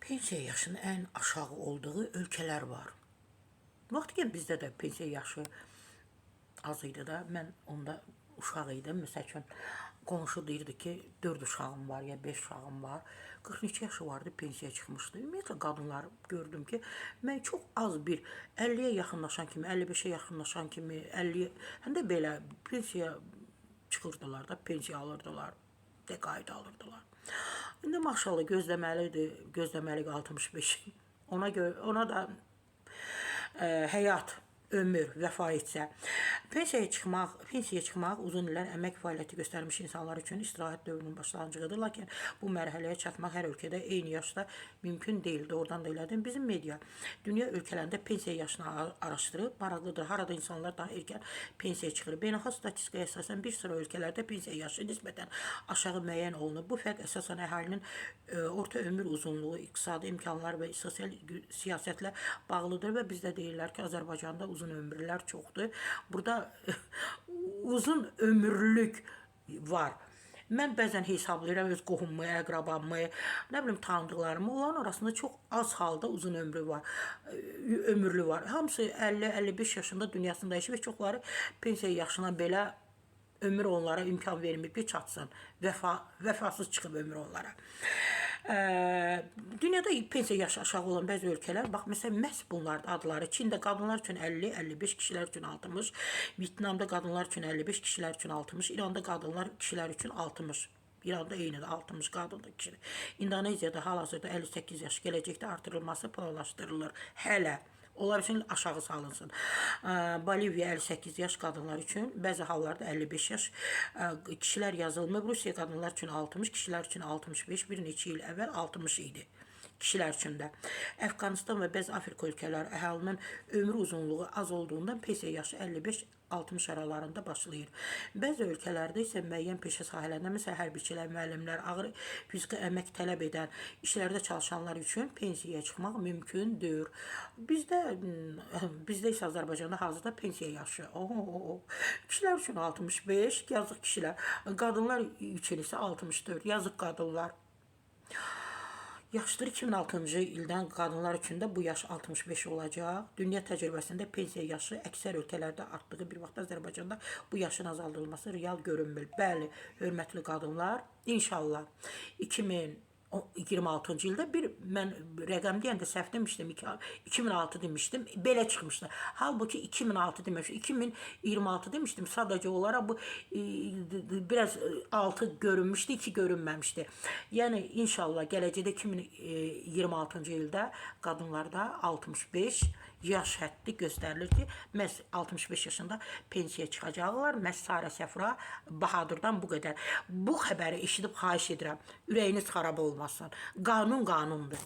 Pensiya yaşının ən aşağı olduğu ölkələr var. Vaxt ki bizdə də pensiya yaşı az idi da, mən onda uşaq idim. Məsəl üçün qonşu deyirdi ki, 4 uşağım var ya 5 uşağım var. 42 yaşı vardı, pensiya çıxmışdı. Ümumiyyətlə qadınlar gördüm ki, mən çox az bir 50-yə yaxınlaşan kimi, 55-ə yaxınlaşan kimi, 50 həm də belə pensiya çıxırdılar da, pensiya alırdılar, təqaüd alırdılar. İndi maşallah gözləməlidir, gözləməli 65. Ona da həyat, ömür vəfa etsə. Pensiyaya çıxmaq uzun illər əmək fəaliyyəti göstərmiş insanlar üçün istirahət dövrünün başlanğıcıdır. Lakin bu mərhələyə çatmaq hər ölkədə eyni yaşda mümkün deyil. Doğrudan da elədim. Bizim media dünya ölkələrində pensiya yaşını araşdırıb, maraqlıdır. Harada insanlar daha erkən pensiyaya çıxır. Beynəlxalq statistikaya əsasən bir sıra ölkələrdə pensiya yaşı nisbətən aşağı müəyyən olunub. Bu fərq əsasən əhalinin orta ömür uzunluğu, iqtisadi imkanlar və sosial siyasətlə bağlıdır və bizdə deyirlər ki, Azərbaycanda uzun ömürlülər çoxdur. Burada uzun ömürlülük var. Mən bəzən hesablayıram öz qohumumu, əqrabamı, nə bilim tanıdıqlarımı. Onların arasında çox az halda uzun ömürlü var. Hamısı 50-55 yaşında dünyasını dəyişib və çoxları pensiya yaşına belə ömür onlara imkan vermir ki, çatsın. Vəfasız çıxıb ömür onlara. Dünyada pensiya yaşı aşağı olan bəzi ölkələr, bax məsələn, məhz bunlar adları. Çində qadınlar üçün 50-55, kişilər üçün 60, Vyetnamda qadınlar üçün 55, kişilər üçün 60, İranda qadınlar kişilər üçün 60. İranda eynidir, 60 qadındır, kişidir. İndoneziyada hal-hazırda 58 yaş, gələcəkdə artırılması planlaşdırılır hələ. Onlar üçün aşağı salınsın. Boliviya 58 yaş qadınlar üçün, bəzi hallarda 55 yaş kişilər yazılmır. Rusiya qadınlar üçün 60, kişilər üçün 65, bir neçə il əvvəl 60 idi. Kişilər üçün də. Əfqanistan və bəzi Afrika ölkələri əhalinin ömrü uzunluğu az olduğundan pensiya yaşı 55-60 aralarında başlayır. Bəzi ölkələrdə isə müəyyən peşə sahələrində, məsələn, hərbiçilər, müəllimlər, ağır fiziki əmək tələb edən işlərdə çalışanlar üçün pensiyaya çıxmaq mümkündür. Bizdə isə Azərbaycanda hazırda pensiya yaşı. Kişilər üçün 65, yazıq kişilər. Qadınlar üçün isə 64, yazıq qadınlar. Yaşdır 2006-cı ildən qadınlar üçün də bu yaş 65 olacaq. Dünya təcrübəsində pensiya yaşı əksər ölkələrdə artdığı bir vaxtda Azərbaycanda bu yaşın azaldılması real görünmür. Bəli, hörmətli qadınlar, inşallah 2026-cı ildə mən rəqəm deyəndə səhv demişdim, 2006 demişdim, belə çıxmışdı. Halbuki 2006 demişdim, 2026 demişdim. Sadəcə olaraq bu biraz 6 görünmüşdü, 2 görünməmişdi. Yəni inşallah gələcəkdə 2026-cı ildə qadınlarda 65 yaş həddi göstərilir ki, məhz 65 yaşında pensiyaya çıxacaqlar. Məhz Sarə Səfra Bahadırdan bu qədər. Bu xəbəri eşidib xahiş edirəm, ürəyiniz xarab olmasın. Qanun qanundur.